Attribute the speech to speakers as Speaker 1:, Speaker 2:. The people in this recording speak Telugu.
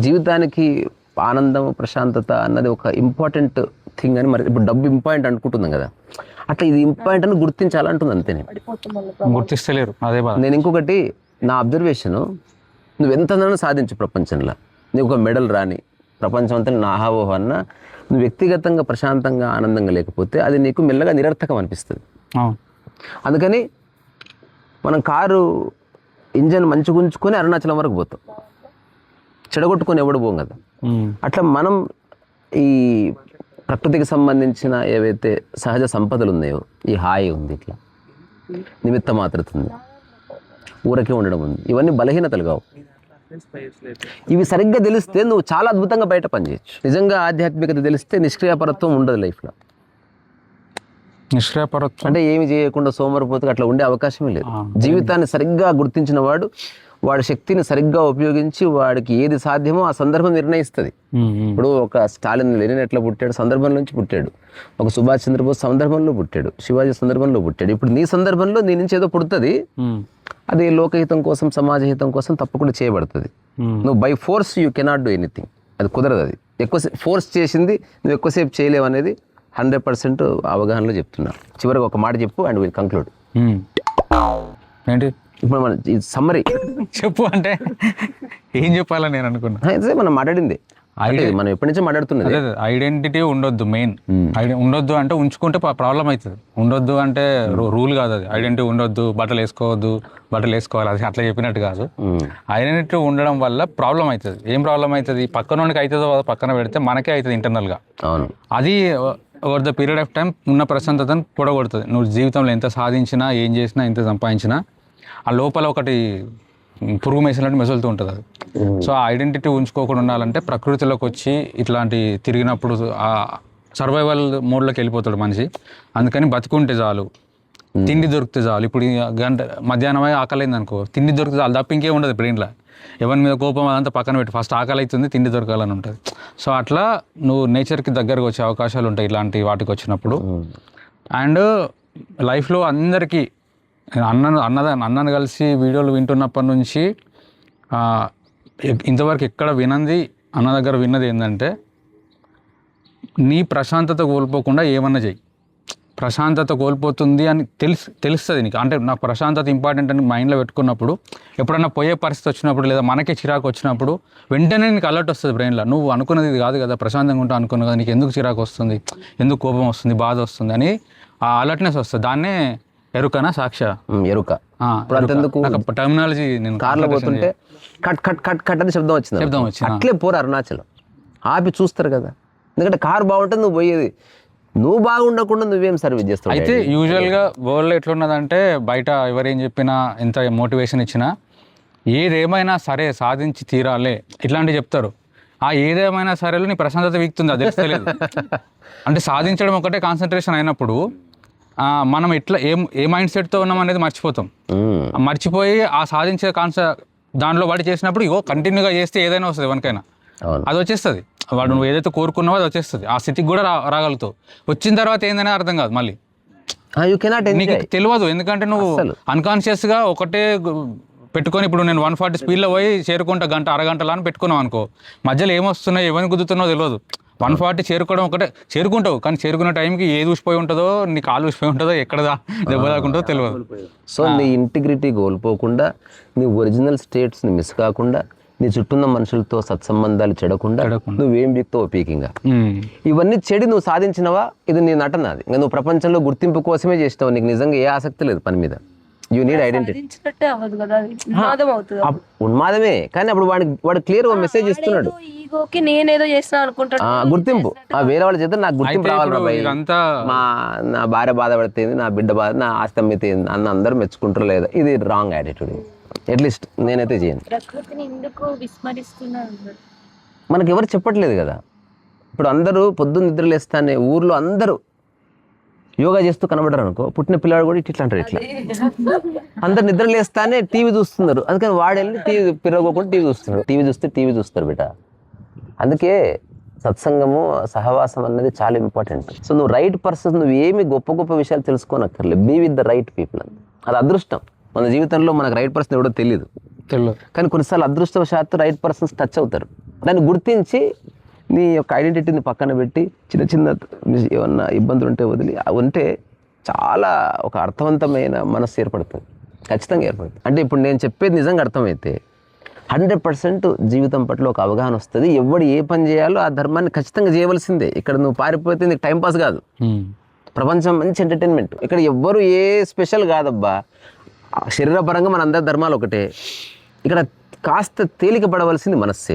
Speaker 1: జీవితానికి ఆనందం ప్రశాంతత అన్నది ఒక ఇంపార్టెంట్ థింగ్ అని. మరి ఇప్పుడు డబ్బు ఇంపార్టెంట్ అనుకుంటున్నాం కదా, అట్లా ఇది ఇంపార్టెంట్ అని గుర్తించాలంటుంది అంతే.
Speaker 2: గుర్తిస్తలేరు, అదే బాధ.
Speaker 1: నేను ఇంకొకటి నా అబ్జర్వేషను, నువ్వు ఎంతనైనా సాధించు ప్రపంచంలో, నీకు ఒక మెడల్ రాని, ప్రపంచం అంతా నా ఆహావోహ అన్నా, నువ్వు వ్యక్తిగతంగా ప్రశాంతంగా ఆనందంగా లేకపోతే అది నీకు మెల్లగా నిరర్థకం అనిపిస్తుంది. అందుకని మనం కారు ఇంజన్ మంచిగా ఉంచుకొని అరుణాచలం వరకు పోతాం, చెడగొట్టుకొని ఎవడు పోం కదా. అట్లా మనం ఈ ప్రకృతికి సంబంధించిన ఏవైతే సహజ సంపదలు ఉన్నాయో, ఈ హాయి ఉంది, ఇట్లా నిమిత్త మాత్రత ఉంది, ఊరకే ఉండడం ఉంది, ఇవన్నీ బలహీనతలు కావు. ఇవి సరిగ్గా తెలిస్తే నువ్వు చాలా అద్భుతంగా బయట పనిచేయచ్చు. నిజంగా ఆధ్యాత్మికత తెలిస్తే నిష్క్రియాపరత్వం ఉండదు లైఫ్లో.
Speaker 2: నిష్క్రియాపరత్వం
Speaker 1: అంటే ఏమి చేయకుండా సోమరిపోతుగా అట్లా ఉండే అవకాశమే లేదు. జీవితాన్ని సరిగ్గా గుర్తించిన వాడు వాడి శక్తిని సరిగ్గా ఉపయోగించి వాడికి ఏది సాధ్యమో ఆ సందర్భం నిర్ణయిస్తుంది. ఇప్పుడు ఒక స్టాలిన్ లెనిన్ ఎట్లా పుట్టాడు, సందర్భం నుంచి పుట్టాడు. ఒక సుభాష్ చంద్రబోస్ సందర్భంలో పుట్టాడు, శివాజీ సందర్భంలో పుట్టాడు. ఇప్పుడు నీ సందర్భంలో నీ నుంచి ఏదో పుడుతుంది, అది లోకహితం కోసం సమాజ హితం కోసం తప్పకుండా చేయబడుతుంది. నువ్వు by force you cannot do anything, అది కుదరదు. అది ఎక్కువ ఫోర్స్ చేసింది నువ్వు ఎక్కువసేపు చేయలేవు అనేది 100% అవగాహనలో చెప్తున్నా. చివరికి ఒక మాట చెప్పు అండ్ విల్ కంక్లూడ్.
Speaker 2: ఏంటి
Speaker 1: ఇప్పుడు మన సమ్మరీ
Speaker 2: చెప్పు అంటే ఏం చెప్పాలని నేను అనుకున్నా.
Speaker 1: మనం మాట్లాడింది మనం ఎప్పటి నుంచో మాట్లాడుతున్నది.
Speaker 2: ఐడెంటిటీ ఉండొద్దు, మెయిన్ ఉండొద్దు అంటే ఉంచుకుంటే ప్రాబ్లం అవుతుంది. ఉండొద్దు అంటే రూల్ కాదు అది. ఐడెంటిటీ ఉండొద్దు, బట్టలు వేసుకోవద్దు, బట్టలు వేసుకోవాలి, అది అట్లా చెప్పినట్టు కాదు. ఐడెంటిటీ ఉండడం వల్ల ప్రాబ్లం అవుతుంది. ఏం ప్రాబ్లం అవుతుంది? పక్కనోడికి అవుతుందో పక్కన పెడితే మనకే అవుతుంది ఇంటర్నల్గా. అవును, అది over the period of time ఉన్న ప్రశాంతతను పొడగొడుతుంది. నువ్వు జీవితంలో ఎంత సాధించినా, ఏం చేసినా, ఎంత సంపాదించినా ఆ లోపల ఒకటి పురుగు మెసినట్టు మెసులుతూ ఉంటుంది అది. సో ఆ ఐడెంటిటీ ఉంచుకోకుండా ఉండాలంటే ప్రకృతిలోకి వచ్చి ఇట్లాంటి తిరిగినప్పుడు ఆ సర్వైవల్ మోడ్లోకి వెళ్ళిపోతాడు మనిషి. అందుకని బతుకుంటే చాలు, తిండి దొరికితే చాలు. ఇప్పుడు గంట మధ్యాహ్నం ఆకలింది అనుకో, తిండి దొరికితే చాలు, తప్ప ఇంకేం ఉండదు బ్రెయిన్లో. ఎవరి మీద కోపం అదంతా పక్కన పెట్టి ఫస్ట్ ఆకలి అవుతుంది, తిండి దొరకాలని ఉంటుంది. సో అట్లా నువ్వు నేచర్కి దగ్గరకు వచ్చే అవకాశాలు ఉంటాయి ఇలాంటి వాటికి వచ్చినప్పుడు. అండ్ లైఫ్లో అందరికీ అన్నను కలిసి వీడియోలు వింటున్నప్పటి నుంచి ఇంతవరకు ఎక్కడ వినంది, అన్న దగ్గర విన్నది ఏంటంటే, నీ ప్రశాంతత కోల్పోకుండా ఏమన్నా చెయ్యి. ప్రశాంతత కోల్పోతుంది అని తెలుస్తుంది నీకు. అంటే నాకు ప్రశాంతత ఇంపార్టెంట్ అని మైండ్లో పెట్టుకున్నప్పుడు, ఎప్పుడన్నా పోయే పరిస్థితి వచ్చినప్పుడు లేదా మనకే చిరాకు వచ్చినప్పుడు వెంటనే నీకు అలర్ట్ వస్తుంది బ్రెయిన్లో. నువ్వు అనుకున్నది ఇది కాదు కదా, ప్రశాంతంగా ఉంటా అనుకున్నావు కదా, నీకు ఎందుకు చిరాకు వస్తుంది, ఎందుకు కోపం వస్తుంది, బాధ వస్తుంది అని ఆ అలర్ట్నెస్ వస్తుంది. దాన్నే ఎరుకనా సాక్ష ఎరుక. టర్మినాలజీ నేను
Speaker 1: కార్లో పోతుంటే కట్ కట్ కట్ కట్ అని శబ్దం వచ్చింది. అట్లే పోరు అరుణాచలం ఆపి చూస్తారు కదా, ఎందుకంటే కారు బాగుంటుంది, నువ్వు పోయేది. నువ్వు బాగుండకుండా నువ్వేం సర్వీస్ చేస్తావు?
Speaker 2: అయితే యూజువల్గా వరల్డ్లో ఎట్లున్నదంటే, బయట ఎవరేం చెప్పినా, ఎంత మోటివేషన్ ఇచ్చినా, ఏదేమైనా సరే సాధించి తీరాలే ఇట్లాంటివి చెప్తారు. ఆ ఏదేమైనా సరేలో నీ ప్రశాంతత వీక్తుంది, అది తెలుస్తలేదు. అంటే సాధించడం ఒకటే కాన్సన్ట్రేషన్ అయినప్పుడు మనం ఎట్లా ఏ మైండ్ సెట్తో ఉన్నాం అనేది మర్చిపోతాం. మర్చిపోయి ఆ సాధించే దాంట్లో వాడి చేసినప్పుడు ఇగో కంటిన్యూగా చేస్తే ఏదైనా వస్తుంది, ఎవరికైనా అది వచ్చేస్తుంది. వాడు నువ్వు ఏదైతే కోరుకున్నావో అది వచ్చేస్తుంది. ఆ స్థితికి కూడా రాగలుగుతావు. వచ్చిన తర్వాత ఏందనే అర్థం కాదు, మళ్ళీ నీకు తెలియదు. ఎందుకంటే నువ్వు అన్కాన్షియస్గా ఒకటే పెట్టుకొని, ఇప్పుడు నేను 140 స్పీడ్లో పోయి చేరుకుంటా గంట అరగంటలా అని పెట్టుకున్నావు అనుకో, మధ్యలో ఏమొస్తున్నాయో ఎవరిని గుద్దుతున్నావు తెలియదు. 140 చేరుకోవడం ఒకటే, చేరుకుంటావు కానీ చేరుకునే టైంకి ఏది ఊసిపోయి ఉంటుందో, నీ కాలు ఊసిపోయి ఉంటుందో, ఎక్కడ దెబ్బ దాకుంటుందో తెలియదు.
Speaker 1: సో నీ ఇంటిగ్రిటీ కోల్పోకుండా, నీ ఒరిజినల్ స్టేట్స్ని మిస్ కాకుండా, నీ చుట్టూన్న మనుషులతో సత్సంబంధాలు చెడకుండా నువ్వేం బిక్తావు పీకింగా. ఇవన్నీ చెడి నువ్వు సాధించినవా, ఇది నీ నటన. అది ఇంకా నువ్వు ప్రపంచంలో గుర్తింపు కోసమే చేస్తావు. నీకు నిజంగా ఏ ఆసక్తి లేదు పని మీద. You need identity. ఉన్మాదమే, కానీ అప్పుడు వాడు క్లియర్ గా మెసేజ్ ఇస్తున్నాడు, గుర్తింపు. వేరే వాళ్ళ చేత నాకు గుర్తింపు రావాలి, నా భార్య బాధపడితే, నా బిడ్డ బాధ, నా ఆస్తి అమ్మితే అన్న అందరూ మెచ్చుకుంటారు లేదా. ఇది రాంగ్ యాటిట్యూడ్. అట్లీస్ట్ నేనైతే చేయను. మనకి ఎవరు చెప్పట్లేదు కదా. ఇప్పుడు అందరూ పొద్దున్న నిద్రలేస్తానే ఊర్లో అందరూ యోగా చేస్తూ కనబడరు అనుకో, పుట్టిన పిల్లాడు కూడా ఇట్లా అంటారు, ఇట్లా అందరు నిద్రలేస్తానే టీవీ చూస్తున్నారు. అందుకని వాడెళ్ళి టీవీ పిరగకుండా టీవీ చూస్తారు బిడ్డ. అందుకే సత్సంగము, సహవాసం అన్నది చాలా ఇంపార్టెంట్. సో నువ్వు రైట్ పర్సన్స్, నువ్వు ఏమి గొప్ప గొప్ప విషయాలు తెలుసుకోనక్కర్లేదు, be with the right people. అది అదృష్టం. మన జీవితంలో మనకు రైట్ పర్సన్ ఎవడో తెలియదు, కానీ కొన్నిసార్లు అదృష్టవశాత్తు రైట్ పర్సన్స్ టచ్ అవుతారు. దాన్ని గుర్తించి నీ యొక్క ఐడెంటిటీని పక్కన పెట్టి చిన్న చిన్న ఏమన్నా ఇబ్బందులు ఉంటే వదిలి ఉంటే చాలా ఒక అర్థవంతమైన మనస్సు ఏర్పడుతుంది, ఖచ్చితంగా ఏర్పడుతుంది. అంటే ఇప్పుడు నేను చెప్పేది నిజంగా అర్థమైతే 100% జీవితం పట్ల ఒక అవగాహన వస్తుంది. ఎవడు ఏ పని చేయాలో ఆ ధర్మాన్ని ఖచ్చితంగా చేయవలసిందే. ఇక్కడ నువ్వు పారిపోతే నీకు టైంపాస్ కాదు, ప్రపంచం మంచి ఎంటర్టైన్మెంట్. ఇక్కడ ఎవ్వరు ఏ స్పెషల్ కాదబ్బా, శరీరపరంగా మన అందరి ధర్మాలు ఒకటే. ఇక్కడ కాస్త తేలిక పడవలసింది మనస్సే.